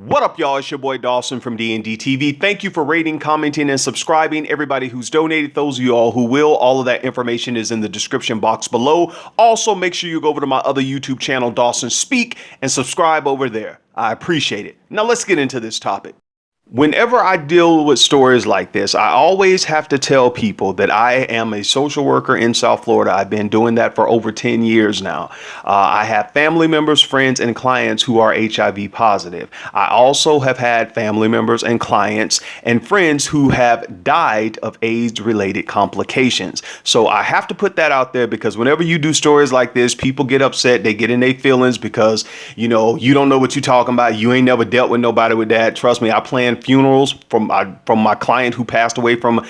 What up, y'all? It's your boy Dawson from D&D TV. Thank you for rating, commenting, and subscribing. Everybody who's donated, those of you all who will, all of that information is in the description box below. Also, make sure you go over to my other YouTube channel, Dawson Speak, and subscribe over there. I appreciate it. Now let's get into this topic. Whenever I deal with stories like this, I always have to tell people that I am a social worker in South Florida. I've been doing that for over 10 years now. I have family members, friends, and clients who are HIV positive. I also have had family members and clients and friends who have died of AIDS-related complications. So I have to put that out there because whenever you do stories like this, people get upset. They get in their feelings because, you know, you don't know what you're talking about. You ain't never dealt with nobody with that. Trust me, I planned funerals from my client who passed away from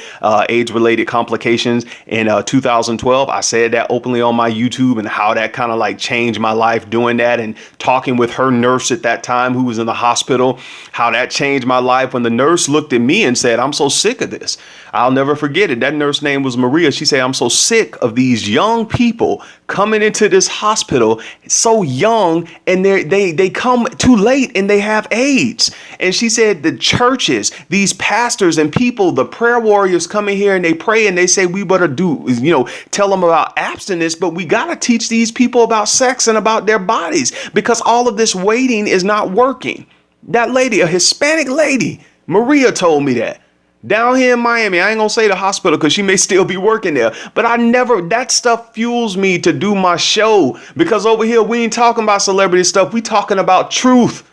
AIDS-related complications in 2012. I said that openly on my YouTube and how that kind of like changed my life doing that and talking with her nurse at that time who was in the hospital, how that changed my life when the nurse looked at me and said, "I'm so sick of this." I'll never forget it. That nurse name was Maria. She said, "I'm so sick of these young people coming into this hospital so young and they come too late and they have AIDS." And she said the churches, these pastors and people, the prayer warriors come in here and they pray and they say we better tell them about abstinence, but we got to teach these people about sex and about their bodies because all of this waiting is not working. That lady, a Hispanic lady, Maria, told me that. Down here in Miami, I ain't gonna say the hospital because she may still be working there, but that stuff fuels me to do my show because over here we ain't talking about celebrity stuff. We talking about truth.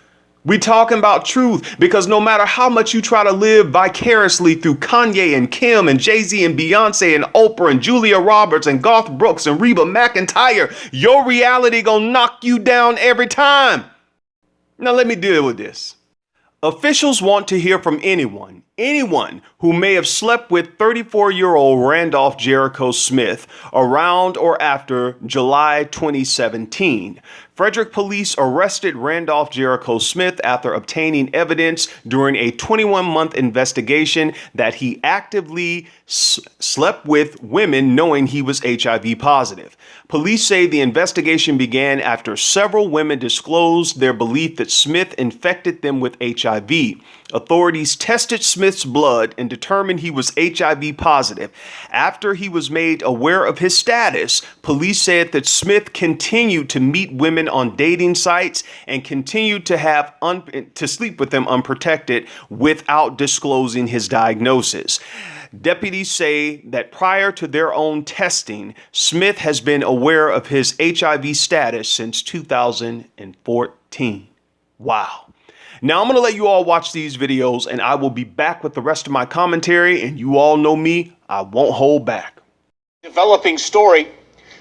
We talking about truth because no matter how much you try to live vicariously through Kanye and Kim and Jay-Z and Beyonce and Oprah and Julia Roberts and Garth Brooks and Reba McEntire, your reality gonna knock you down every time. Now let me deal with this. Officials want to hear from anyone who may have slept with 34-year-old Randolph Jericho Smith around or after July 2017. Frederick police arrested Randolph Jericho Smith after obtaining evidence during a 21-month investigation that he actively slept with women knowing he was HIV positive. Police say the investigation began after several women disclosed their belief that Smith infected them with HIV. Authorities tested Smith's blood and determined he was HIV positive. After he was made aware of his status, police said that Smith continued to meet women on dating sites and continued to sleep with them unprotected without disclosing his diagnosis. Deputies say that prior to their own testing, Smith has been aware of his HIV status since 2014. Wow. Now I'm going to let you all watch these videos and I will be back with the rest of my commentary, and you all know me, I won't hold back. Developing story.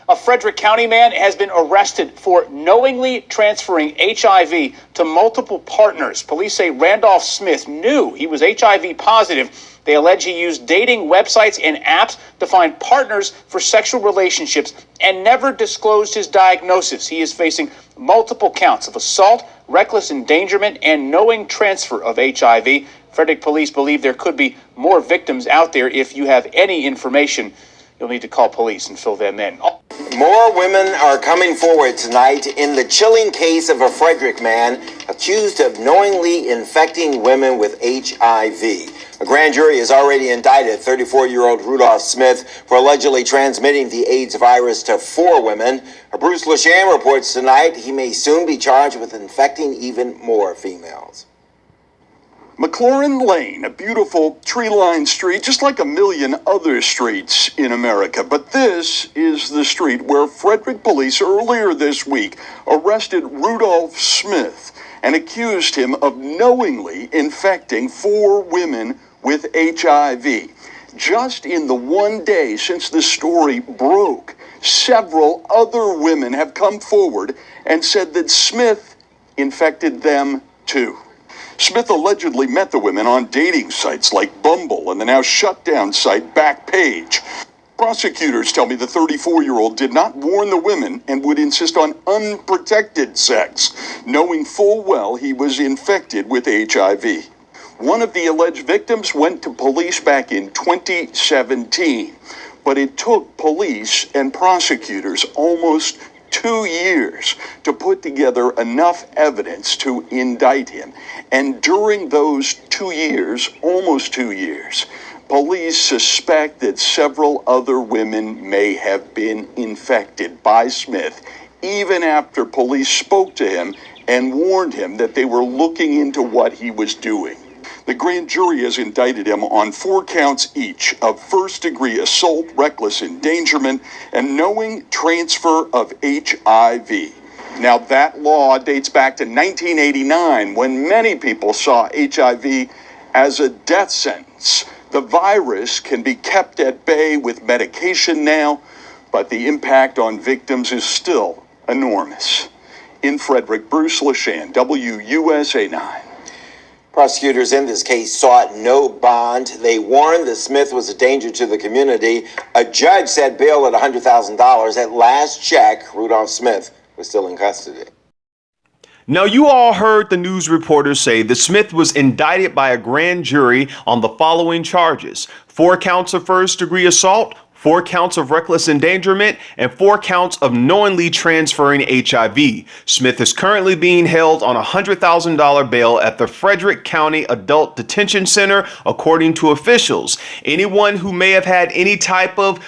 A Frederick County man has been arrested for knowingly transferring HIV to multiple partners. Police say Randolph Smith knew he was HIV positive. They allege he used dating websites and apps to find partners for sexual relationships and never disclosed his diagnosis. He is facing multiple counts of assault, reckless endangerment, and knowing transfer of HIV. Frederick police believe there could be more victims out there. If you have any information, you'll need to call police and fill them in. More women are coming forward tonight in the chilling case of a Frederick man accused of knowingly infecting women with HIV. A grand jury has already indicted 34-year-old Rudolph Smith for allegedly transmitting the AIDS virus to 4 women. Bruce Lasham reports tonight he may soon be charged with infecting even more females. McLaurin Lane, a beautiful tree-lined street, just like a million other streets in America. But this is the street where Frederick police earlier this week arrested Rudolph Smith and accused him of knowingly infecting 4 women with HIV. Just in the one day since the story broke, several other women have come forward and said that Smith infected them too. Smith allegedly met the women on dating sites like Bumble and the now shut-down site Backpage. Prosecutors tell me the 34-year-old did not warn the women and would insist on unprotected sex, knowing full well he was infected with HIV. One of the alleged victims went to police back in 2017, but it took police and prosecutors almost 2 years to put together enough evidence to indict him. And during those 2 years, almost 2 years, police suspect that several other women may have been infected by Smith, even after police spoke to him and warned him that they were looking into what he was doing. The grand jury has indicted him on 4 counts each of first-degree assault, reckless endangerment, and knowing transfer of HIV. Now, that law dates back to 1989, when many people saw HIV as a death sentence. The virus can be kept at bay with medication now, but the impact on victims is still enormous. In Frederick, Bruce Leshan, WUSA 9. Prosecutors in this case sought no bond. They warned that Smith was a danger to the community. A judge set bail at $100,000. At last check, Rudolph Smith was still in custody. Now, you all heard the news reporters say that Smith was indicted by a grand jury on the following charges: 4 counts of first-degree assault, 4 counts of reckless endangerment, and 4 counts of knowingly transferring HIV. Smith is currently being held on a $100,000 bail at the Frederick County Adult Detention Center, according to officials. Anyone who may have had any type of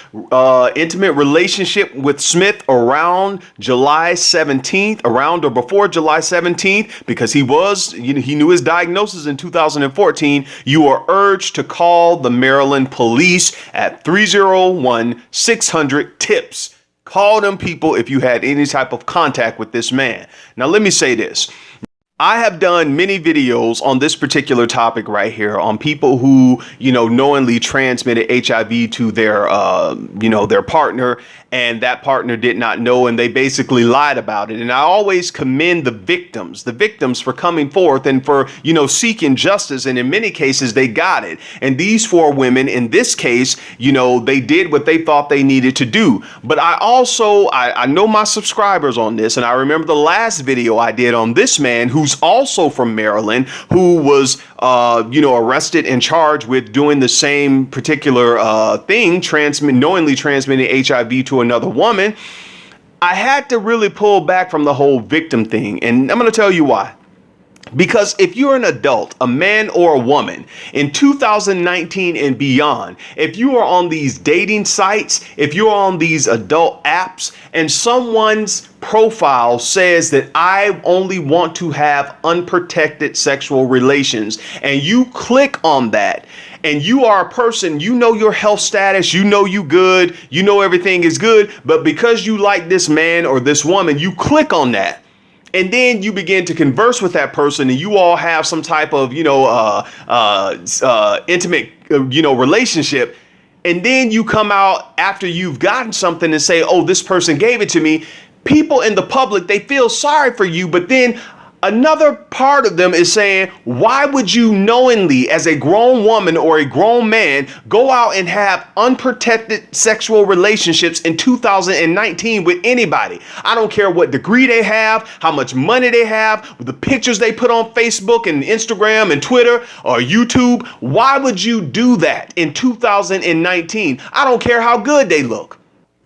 intimate relationship with Smith around July 17th, around or before July 17th, because he knew his diagnosis in 2014, you are urged to call the Maryland police at 301-600-TIPS. Call them people if you had any type of contact with this man. Now, let me say this. I have done many videos on this particular topic right here on people who, knowingly transmitted HIV to their partner, and that partner did not know, and they basically lied about it. And I always commend the victims for coming forth and for, seeking justice. And in many cases, they got it. And these 4 women, in this case, they did what they thought they needed to do. But I also, I know my subscribers on this, and I remember the last video I did on this man who's also from Maryland, who was, arrested and charged with doing the same particular thing, knowingly transmitting HIV to another woman. I had to really pull back from the whole victim thing, and I'm going to tell you why. Because if you're an adult, a man or a woman, in 2019 and beyond, if you are on these dating sites, if you're on these adult apps, and someone's profile says that I only want to have unprotected sexual relations, and you click on that, and you are a person, your health status, you good, everything is good, but because you like this man or this woman, you click on that. And then you begin to converse with that person, and you all have some type of, intimate, relationship. And then you come out after you've gotten something and say, oh, this person gave it to me. People in the public, they feel sorry for you. But then another part of them is saying, why would you knowingly, as a grown woman or a grown man, go out and have unprotected sexual relationships in 2019 with anybody? I don't care what degree they have, how much money they have, the pictures they put on Facebook and Instagram and Twitter or YouTube. Why would you do that in 2019? I don't care how good they look.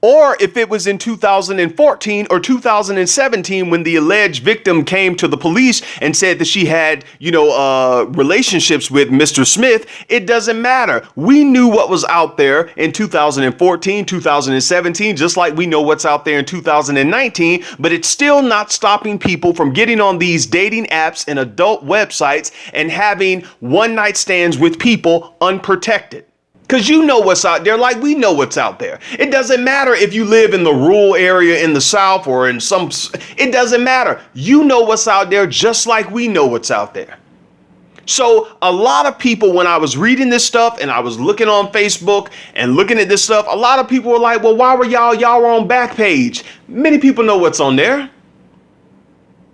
Or if it was in 2014 or 2017 when the alleged victim came to the police and said that she had, relationships with Mr. Smith, it doesn't matter. We knew what was out there in 2014, 2017, just like we know what's out there in 2019, but it's still not stopping people from getting on these dating apps and adult websites and having one-night stands with people unprotected. Because you know what's out there like we know what's out there. It doesn't matter if you live in the rural area in the South or in it doesn't matter. You know what's out there just like we know what's out there. So a lot of people, when I was reading this stuff and I was looking on Facebook and looking at this stuff, a lot of people were like, well, why were y'all were on Backpage? Many people know what's on there.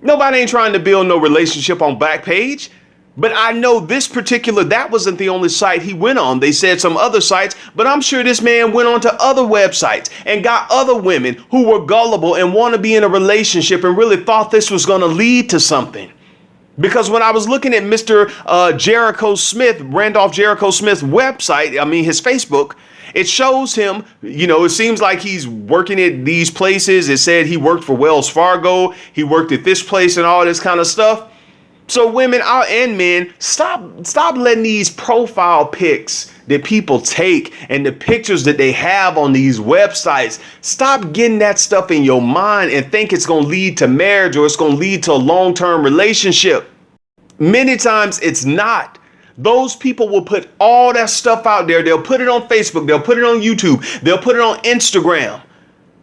Nobody ain't trying to build no relationship on Backpage. But I know that wasn't the only site he went on. They said some other sites, but I'm sure this man went on to other websites and got other women who were gullible and want to be in a relationship and really thought this was going to lead to something. Because when I was looking at Mr. Randolph Jericho Smith's website, I mean, his Facebook, it shows him, it seems like he's working at these places. It said he worked for Wells Fargo. He worked at this place and all this kind of stuff. So women and men, stop letting these profile pics that people take and the pictures that they have on these websites, stop getting that stuff in your mind and think it's going to lead to marriage or it's going to lead to a long-term relationship. Many times it's not. Those people will put all that stuff out there. They'll put it on Facebook. They'll put it on YouTube. They'll put it on Instagram.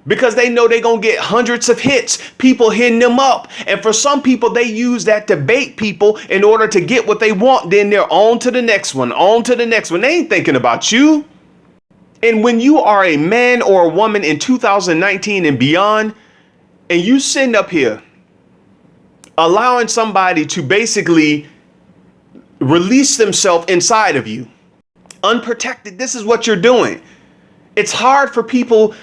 Because they know they're going to get hundreds of hits, people hitting them up. And for some people, they use that to bait people in order to get what they want. Then they're on to the next one, on to the next one. They ain't thinking about you. And when you are a man or a woman in 2019 and beyond, and you sitting up here allowing somebody to basically release themselves inside of you, unprotected, this is what you're doing. It's hard for people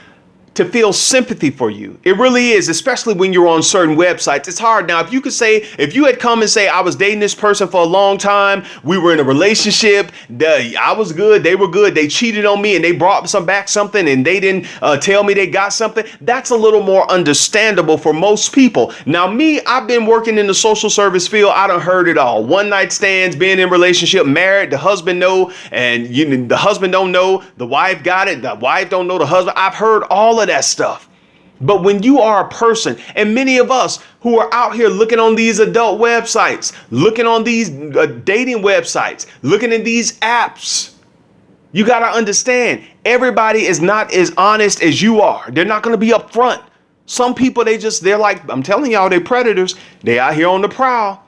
to feel sympathy for you. It really is, especially when you're on certain websites. It's hard. Now, if you had come and say, I was dating this person for a long time, we were in a relationship, I was good, they were good, they cheated on me and they brought back something and they didn't tell me they got something, that's a little more understandable for most people. Now, me, I've been working in the social service field. I done heard it all. One night stands, being in a relationship, married, the husband know, and the husband don't know, the wife got it, the wife don't know the husband. I've heard all of that stuff. But when you are a person, and many of us who are out here looking on these adult websites, looking on these dating websites, looking at these apps, you got to understand, everybody is not as honest as you are. They're not going to be upfront. Some people, they're like, I'm telling y'all, they're predators. They out here on the prowl.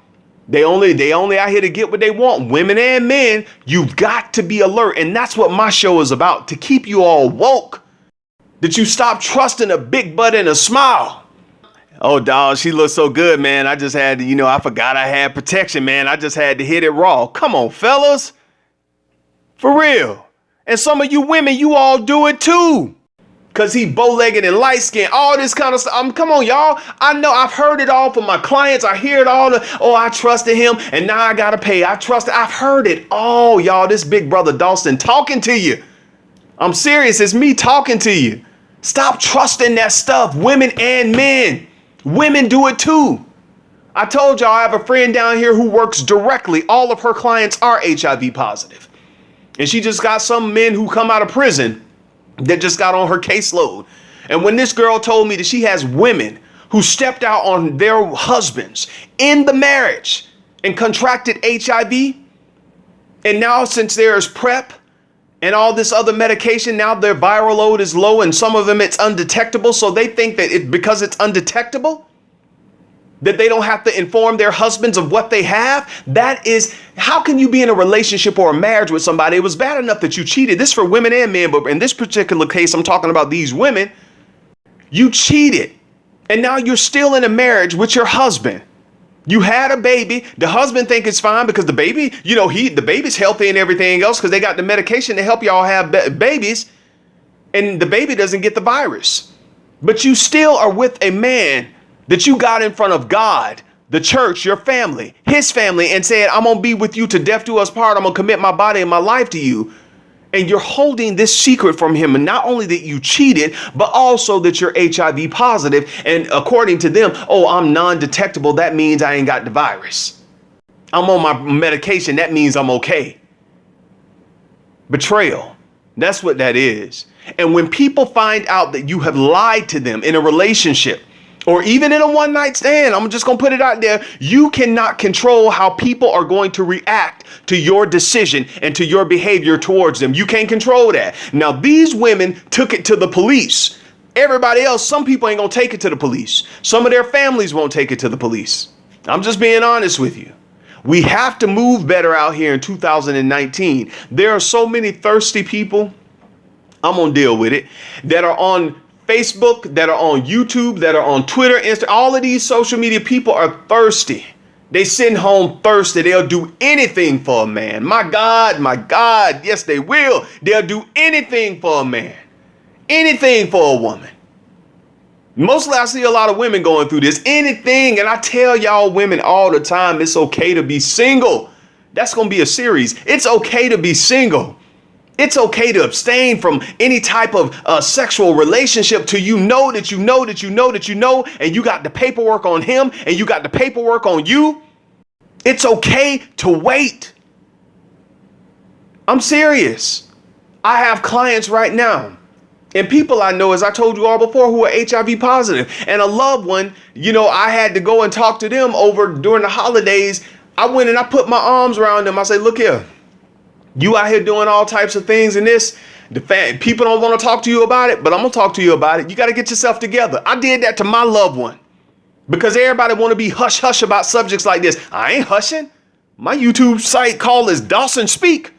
They only out here to get what they want. Women and men, you've got to be alert. And that's what my show is about, to keep you all woke. That you stop trusting a big butt and a smile. Oh, dog, she looks so good, man. I just had to, I forgot I had protection, man. I just had to hit it raw. Come on, fellas. For real. And some of you women, you all do it too. Because he bow-legged and light-skinned, all this kind of stuff. Come on, y'all. I know I've heard it all from my clients. I hear it all. I trusted him and now I got to pay. I've heard it all, y'all. This big brother Dawson talking to you. I'm serious. It's me talking to you. Stop trusting that stuff, women and men. Women do it too. I told y'all I have a friend down here who works directly. All of her clients are HIV positive. And she just got some men who come out of prison that just got on her caseload. And when this girl told me that she has women who stepped out on their husbands in the marriage and contracted HIV, and now since there is PrEP, and all this other medication, now their viral load is low and some of them it's undetectable. So they think that because it's undetectable, that they don't have to inform their husbands of what they have. That is, how can you be in a relationship or a marriage with somebody? It was bad enough that you cheated. This is for women and men, but in this particular case, I'm talking about these women. You cheated and now you're still in a marriage with your husband. You had a baby. The husband think it's fine because the baby, the baby's healthy and everything else because they got the medication to help y'all have babies, and the baby doesn't get the virus. But you still are with a man that you got in front of God, the church, your family, his family, and said, I'm going to be with you to death do us part. I'm going to commit my body and my life to you. And you're holding this secret from him. And not only that you cheated, but also that you're HIV positive. And according to them, I'm non-detectable. That means I ain't got the virus. I'm on my medication. That means I'm okay. Betrayal. That's what that is. And when people find out that you have lied to them in a relationship, or even in a one-night stand, I'm just going to put it out there, you cannot control how people are going to react to your decision and to your behavior towards them. You can't control that. Now, these women took it to the police. Everybody else, some people ain't going to take it to the police. Some of their families won't take it to the police. I'm just being honest with you. We have to move better out here in 2019. There are so many thirsty people, I'm going to deal with it, that are on Facebook, that are on YouTube, that are on Twitter, Insta. All of these social media people are thirsty. They sitting home thirsty. They'll do anything for a man. My God, yes, they will. They'll do anything for a man. Anything for a woman. Mostly I see a lot of women going through this. Anything, and I tell y'all women all the time, it's okay to be single. That's going to be a series. It's okay to be single. It's okay to abstain from any type of sexual relationship till you know that you know that you know that you know, and you got the paperwork on him and you got the paperwork on you. It's okay to wait. I'm serious. I have clients right now and people I know, as I told you all before, who are HIV positive, and a loved one, you know, I had to go and talk to them over during the holidays. I went and I put my arms around them. I say, look here, you out here doing all types of things in this. People don't want to talk to you about it, but I'm going to talk to you about it. You got to get yourself together. I did that to my loved one because everybody want to be hush hush about subjects like this. I ain't hushing. My YouTube site called is Dawson Speak.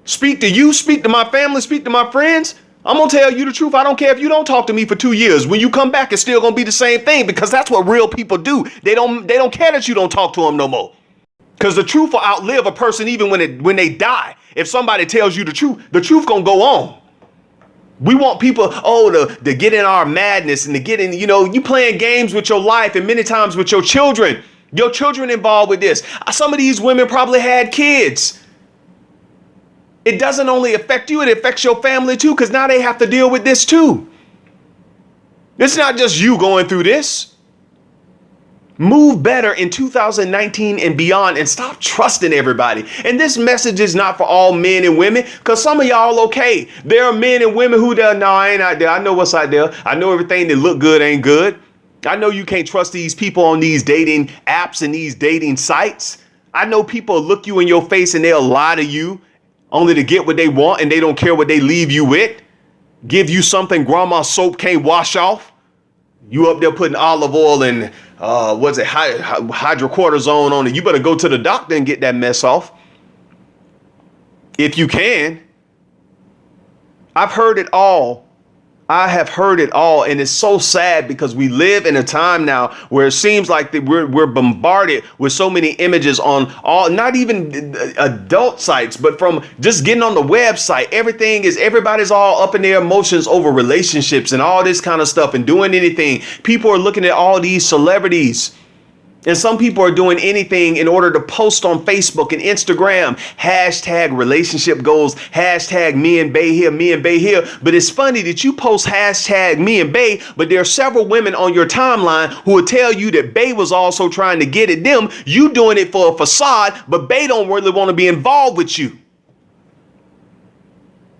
Speak to you, speak to my family, speak to my friends. I'm going to tell you the truth. I don't care if you don't talk to me for 2 years. When you come back, it's still going to be the same thing because that's what real people do. They don't care that you don't talk to them no more. Because the truth will outlive a person even when they die. If somebody tells you the truth gonna go on. We want people, to get in our madness and to get in, you playing games with your life and many times with your children. Your children involved with this. Some of these women probably had kids. It doesn't only affect you, it affects your family too, because now they have to deal with this too. It's not just you going through this. Move better in 2019 and beyond and stop trusting everybody. And this message is not for all men and women, because some of y'all okay. There are men and women who no, I ain't out there. I know what's out there. I know everything that look good ain't good. I know you can't trust these people on these dating apps and these dating sites. I know people look you in your face and they'll lie to you only to get what they want, and they don't care what they leave you with. Give you something grandma soap can't wash off. You up there putting olive oil and hydrocortisone on it. You better go to the doctor and get that mess off. If you can. I've heard it all. I have heard it all. And it's so sad because we live in a time now where it seems like that we're bombarded with so many images on all, not even adult sites, but from just getting on the website. Everybody's all up in their emotions over relationships and all this kind of stuff and doing anything. People are looking at all these celebrities. And some people are doing anything in order to post on Facebook and Instagram, hashtag relationship goals, hashtag me and Bay here, me and Bay here. But it's funny that you post hashtag me and Bay, but there are several women on your timeline who will tell you that Bay was also trying to get at them. You doing it for a facade, but Bay don't really want to be involved with you.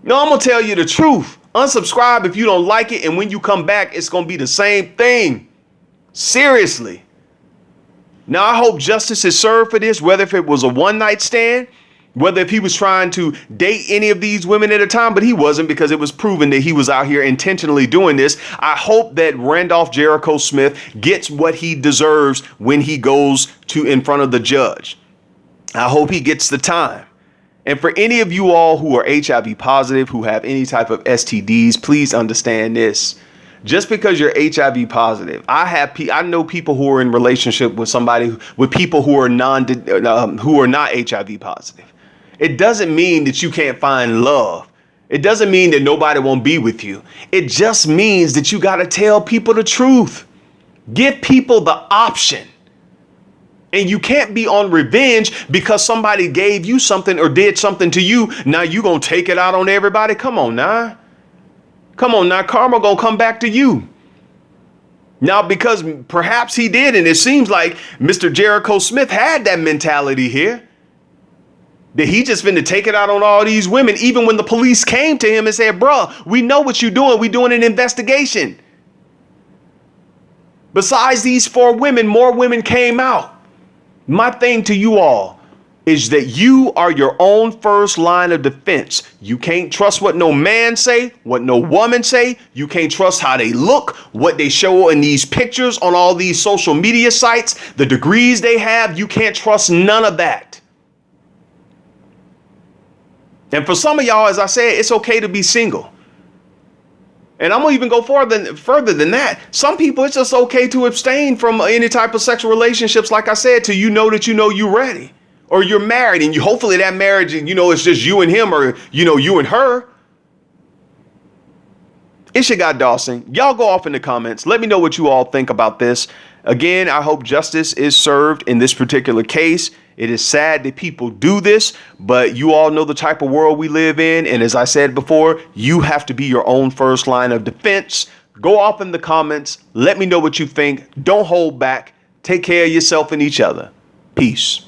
No, I'm going to tell you the truth. Unsubscribe if you don't like it. And when you come back, it's going to be the same thing. Seriously. Now, I hope justice is served for this, whether if it was a one-night stand, whether if he was trying to date any of these women at a time, but he wasn't, because it was proven that he was out here intentionally doing this. I hope that Randolph Jericho Smith gets what he deserves when he goes to in front of the judge. I hope he gets the time. And for any of you all who are HIV positive, who have any type of STDs, please understand this. Just because you're HIV positive, I know people who are in relationship with people who are not HIV positive. It doesn't mean that you can't find love. It doesn't mean that nobody won't be with you. It just means that you got to tell people the truth. Give people the option. And you can't be on revenge because somebody gave you something or did something to you. Now you gonna take it out on everybody? Come on now. Come on now, karma gonna come back to you. Now, because perhaps he did, and it seems like Mr. Jericho Smith had that mentality here, that he just finna take it out on all these women, even when the police came to him and said, bruh, we know what you're doing. We're doing an investigation. Besides these 4 women, more women came out. My thing to you all is that you are your own first line of defense. You can't trust what no man say, what no woman say. You can't trust how they look, what they show in these pictures on all these social media sites, the degrees they have. You can't trust none of that. And for some of y'all, as I said, it's okay to be single. And I'm gonna even go further than that. Some people, it's just okay to abstain from any type of sexual relationships, like I said, till you know that you're ready. Or you're married and hopefully that marriage, it's just you and him, or, you and her. It's your guy Dawson. Y'all go off in the comments. Let me know what you all think about this. Again, I hope justice is served in this particular case. It is sad that people do this, but you all know the type of world we live in. And as I said before, you have to be your own first line of defense. Go off in the comments. Let me know what you think. Don't hold back. Take care of yourself and each other. Peace.